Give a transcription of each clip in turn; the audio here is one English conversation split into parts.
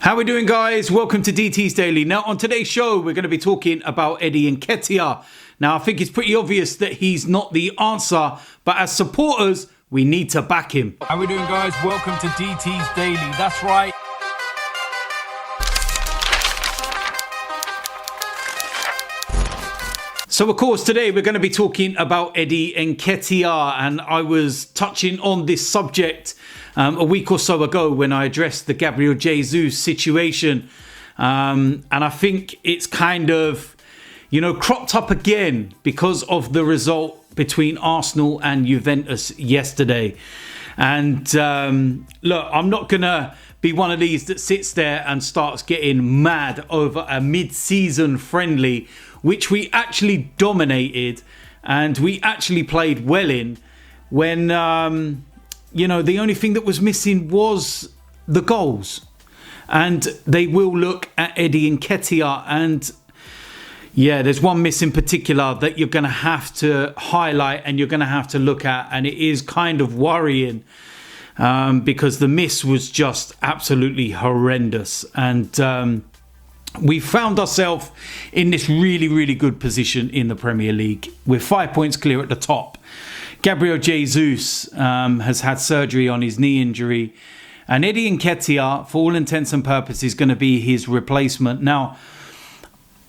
How are we doing, guys? Welcome to DT's Daily. Now, on today's show, we're going to be talking about Eddie Nketiah. Now, I think it's pretty obvious that he's not the answer, but as supporters, we need to back him. How are we doing, guys? Welcome to DT's Daily. That's right. So, of course, today we're going to be talking about Eddie Nketiah, and I was touching on this subject a week or so ago when I addressed the Gabriel Jesus situation. And I think it's kind of, cropped up again because of the result between Arsenal and Juventus yesterday. And look, I'm not going to be one of these that sits there and starts getting mad over a mid-season friendly, which we actually dominated and we actually played well in when, the only thing that was missing was the goals. And they will look at Eddie Nketiah, and there's one miss in particular that you're going to have to highlight and you're going to have to look at, and it is kind of worrying because the miss was just absolutely horrendous. And we found ourselves in this really, really good position in the Premier League. We're 5 points clear at the top. Gabriel Jesus has had surgery on his knee injury, and Eddie Nketiah, for all intents and purposes, is going to be his replacement. Now,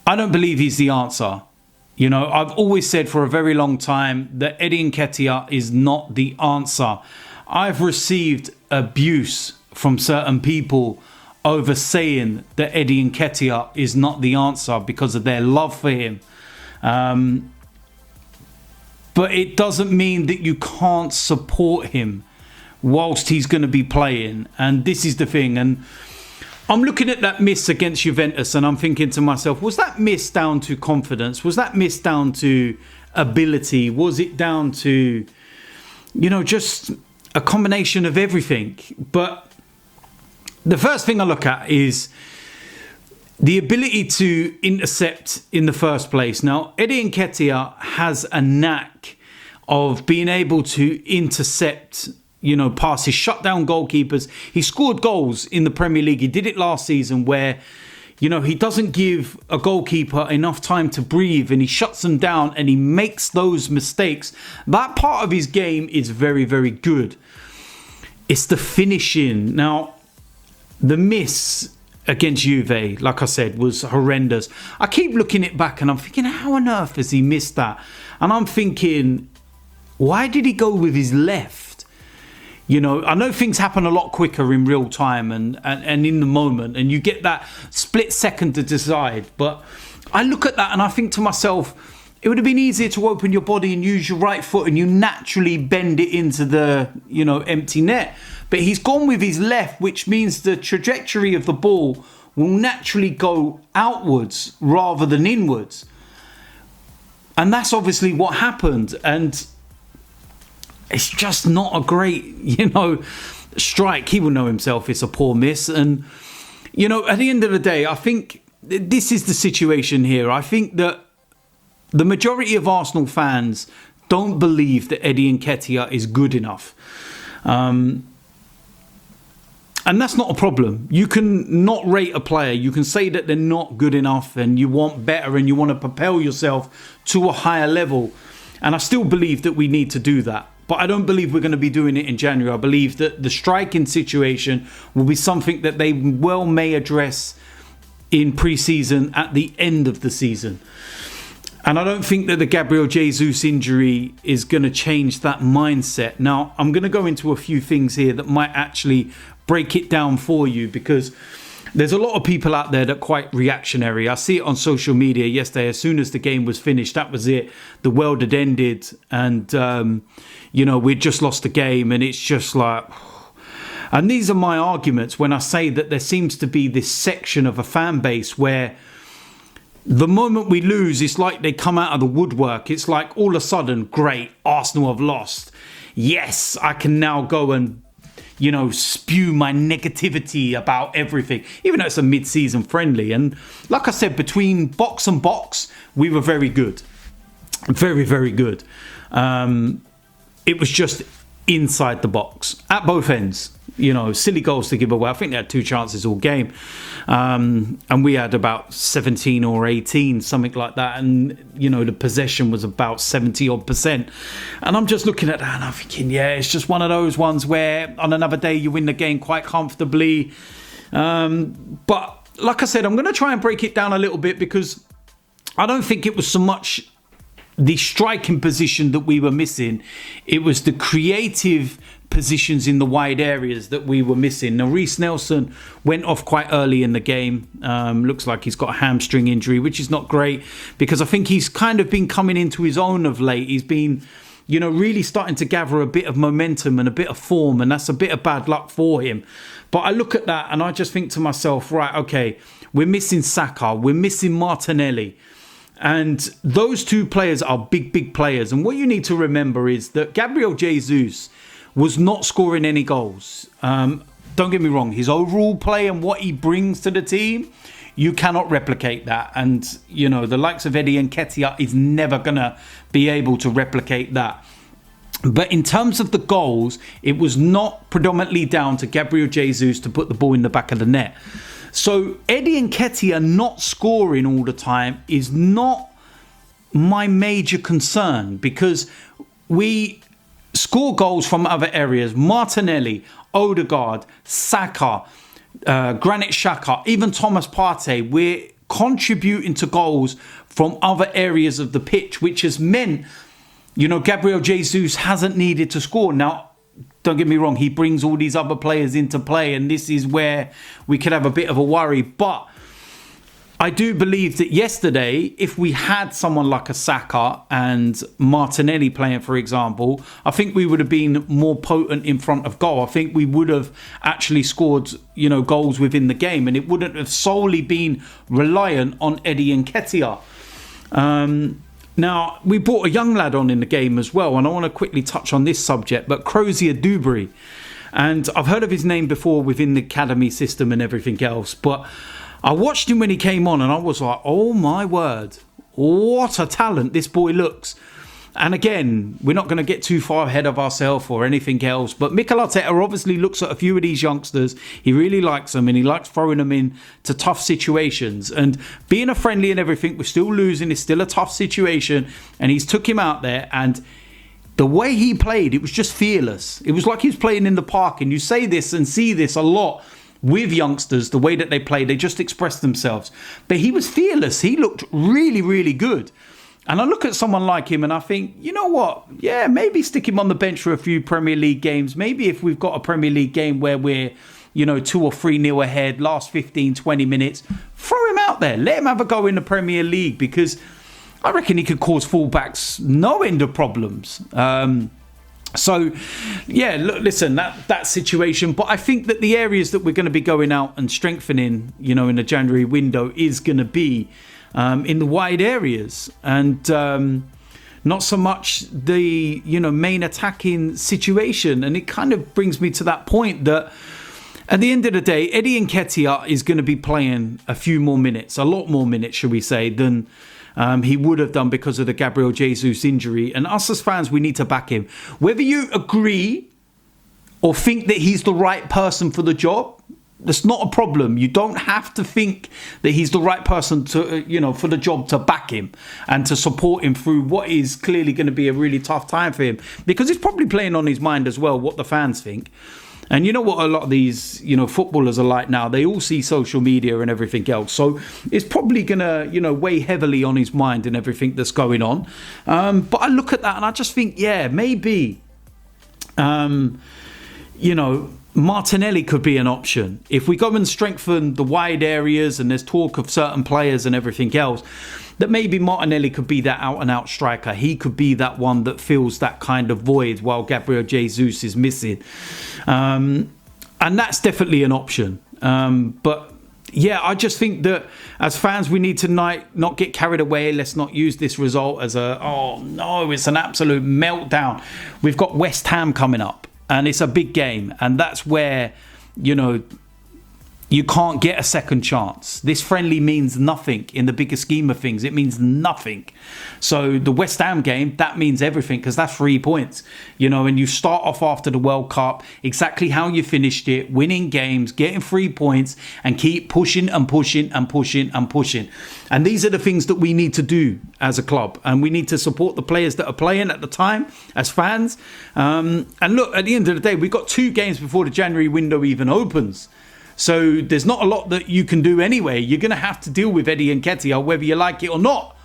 I don't believe he's the answer. I've always said for a very long time that Eddie Nketiah is not the answer. I've received abuse from certain people over saying that Eddie Nketiah is not the answer because of their love for him. But it doesn't mean that you can't support him whilst he's going to be playing. And this is the thing. And I'm looking at that miss against Juventus and I'm thinking to myself, was that miss down to confidence? Was that miss down to ability? Was it down to, just a combination of everything? But the first thing I look at is the ability to intercept in the first place. Now, Eddie Nketiah has a knack of being able to intercept, passes, shut down goalkeepers. He scored goals in the Premier League. He did it last season where, he doesn't give a goalkeeper enough time to breathe and he shuts them down and he makes those mistakes. That part of his game is very, very good. It's the finishing. Now, the miss against Juve, like I said, was horrendous. I keep looking it back and I'm thinking, how on earth has he missed that? And I'm thinking, why did he go with his left? I know things happen a lot quicker in real time and in the moment, and you get that split second to decide. But I look at that and I think to myself, it would have been easier to open your body and use your right foot and you naturally bend it into the, empty net. But he's gone with his left, which means the trajectory of the ball will naturally go outwards rather than inwards. And that's obviously what happened. And it's just not a great, strike. He will know himself it's a poor miss. And, at the end of the day, I think this is the situation here. I think that the majority of Arsenal fans don't believe that Eddie Nketiah is good enough. And that's not a problem. You can not rate a player. You can say that they're not good enough and you want better and you want to propel yourself to a higher level. And I still believe that we need to do that. But I don't believe we're going to be doing it in January. I believe that the striking situation will be something that they well may address in pre-season at the end of the season. And I don't think that the Gabriel Jesus injury is going to change that mindset. Now, I'm going to go into a few things here that might actually break it down for you, because there's a lot of people out there that are quite reactionary. I see it on social media yesterday. As soon as the game was finished, that was it. The world had ended and, we'd just lost the game. And it's just like... And these are my arguments when I say that there seems to be this section of a fan base where the moment we lose, it's like they come out of the woodwork. It's like all of a sudden, great, Arsenal have lost. Yes, I can now go and, spew my negativity about everything, even though it's a mid-season friendly. And like I said, between box and box, we were very good. Very, very good. It was just inside the box at both ends. silly goals to give away. I think they had 2 chances all game. And we had about 17 or 18, something like that. And, the possession was about 70 odd %. And I'm just looking at that and I'm thinking, it's just one of those ones where on another day you win the game quite comfortably. But like I said, I'm going to try and break it down a little bit, because I don't think it was so much the striking position that we were missing. It was the creative positions in the wide areas that we were missing. Now, Reece Nelson went off quite early in the game. Looks like he's got a hamstring injury, which is not great, because I think he's kind of been coming into his own of late. He's been, really starting to gather a bit of momentum and a bit of form, and that's a bit of bad luck for him. But I look at that and I just think to myself, right, okay, we're missing Saka, we're missing Martinelli. And those 2 players are big players. And what you need to remember is that Gabriel Jesus was not scoring any goals. Don't get me wrong, his overall play and what he brings to the team, you cannot replicate that. And, the likes of nketiah is never going to be able to replicate that. But in terms of the goals, it was not predominantly down to Gabriel Jesus to put the ball in the back of the net. So nketiah not scoring all the time is not my major concern, because we score goals from other areas. Martinelli, Odegaard, Saka, Granit Xhaka, even Thomas Partey, we're contributing to goals from other areas of the pitch, which has meant, Gabriel Jesus hasn't needed to score. Now, don't get me wrong, he brings all these other players into play, and this is where we could have a bit of a worry. But I do believe that yesterday, if we had someone like a Saka and Martinelli playing, for example, I think we would have been more potent in front of goal. I think we would have actually scored, goals within the game, and it wouldn't have solely been reliant on nketiah. Now, we brought a young lad on in the game as well, and I want to quickly touch on this subject, but Crozier Dubry. And I've heard of his name before within the academy system and everything else, but I watched him when he came on and I was like, oh my word, what a talent this boy looks. And again, we're not going to get too far ahead of ourselves or anything else, but Mikel Arteta obviously looks at a few of these youngsters. He really likes them, and he likes throwing them into tough situations. And being a friendly and everything, we're still losing. It's still a tough situation. And he's took him out there, and the way he played, it was just fearless. It was like he was playing in the park. And you say this and see this a lot with youngsters, the way that they play, they just express themselves. But he was fearless. He looked really, really good. And I look at someone like him and I think, you know what? Yeah, maybe stick him on the bench for a few Premier League games. Maybe if we've got a Premier League game where we're, 2 or 3-0 ahead, last 15, 20 minutes, throw him out there. Let him have a go in the Premier League, because I reckon he could cause fullbacks no end of problems. So, yeah, look, listen, that situation. But I think that the areas that we're going to be going out and strengthening, in the January window is going to be in the wide areas, and not so much the main attacking situation. And it kind of brings me to that point that at the end of the day, nketiah is going to be playing a few more minutes, a lot more minutes, should we say, than he would have done because of the Gabriel Jesus injury. And us as fans, we need to back him. Whether you agree or think that he's the right person for the job, that's not a problem. You don't have to think that he's the right person to, for the job, to back him and to support him through what is clearly going to be a really tough time for him, because it's probably playing on his mind as well, what the fans think. And you know what a lot of these, footballers are like now? They all see social media and everything else. So it's probably going to, weigh heavily on his mind and everything that's going on. But I look at that and I just think, yeah, maybe, Martinelli could be an option. If we go and strengthen the wide areas, and there's talk of certain players and everything else, that maybe Martinelli could be that out-and-out striker. He could be that one that fills that kind of void while Gabriel Jesus is missing. And that's definitely an option. But yeah, I just think that as fans, we need to not get carried away. Let's not use this result as it's an absolute meltdown. We've got West Ham coming up, and it's a big game. And that's where, you can't get a second chance. This friendly means nothing in the bigger scheme of things. It means nothing. So the West Ham game, that means everything, because that's 3 points. You know, and you start off after the World Cup exactly how you finished it, winning games, getting 3 points, and keep pushing and pushing and pushing and pushing. And these are the things that we need to do as a club. And we need to support the players that are playing at the time as fans. And look, at the end of the day, we've got 2 games before the January window even opens. So there's not a lot that you can do anyway. You're going to have to deal with Eddie Nketiah, whether you like it or not.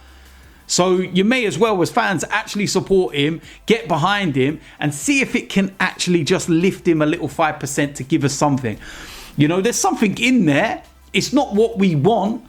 So you may as well, as fans, actually support him, get behind him, and see if it can actually just lift him a little 5% to give us something. You know, there's something in there. It's not what we want,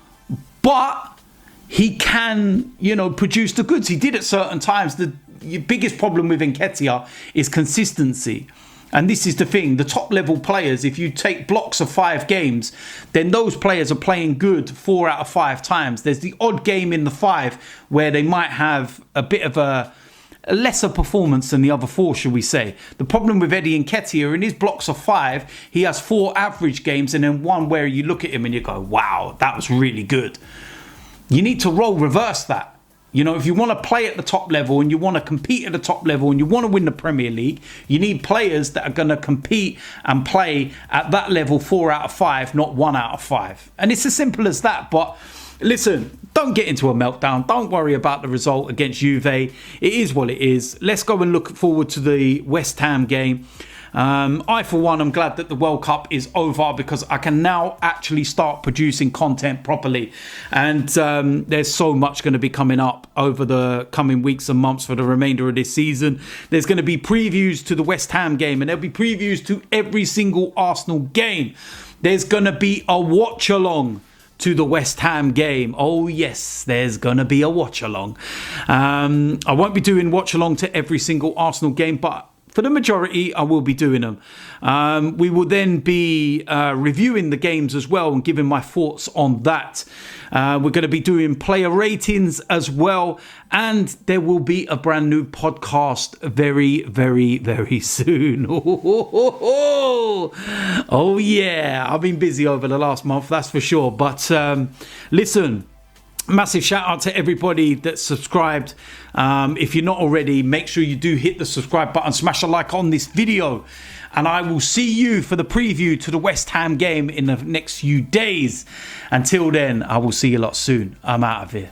but he can, you know, produce the goods. He did at certain times. The biggest problem with Nketiah is consistency. And this is the thing, the top level players, if you take blocks of 5 games, then those players are playing good 4 out of 5 times. There's the odd game in the 5 where they might have a bit of a lesser performance than the other 4, shall we say. The problem with Eddie Nketiah, in his blocks of 5, he has 4 average games and then 1 where you look at him and you go, wow, that was really good. You need to reverse that. You know, if you want to play at the top level and you want to compete at the top level and you want to win the Premier League, you need players that are going to compete and play at that level 4 out of 5, not 1 out of 5. And it's as simple as that. But listen, don't get into a meltdown. Don't worry about the result against Juve. It is what it is. Let's go and look forward to the West Ham game. I, for one, am glad that the World Cup is over because I can now actually start producing content properly. And there's so much going to be coming up over the coming weeks and months for the remainder of this season. There's going to be previews to the West Ham game and there'll be previews to every single Arsenal game. There's going to be a watch along to the West Ham game. Oh yes, there's gonna be a watch along. I won't be doing watch along to every single Arsenal game, but for the majority, I will be doing them. We will then be reviewing the games as well and giving my thoughts on that. We're going to be doing player ratings as well. And there will be a brand new podcast very, very, very soon. Oh yeah, I've been busy over the last month, that's for sure. But listen, massive shout out to everybody that's subscribed. If you're not already, make sure you do hit the subscribe button, smash a like on this video, and I will see you for the preview to the West Ham game in the next few days. Until then, I will see you a lot soon. I'm out of here.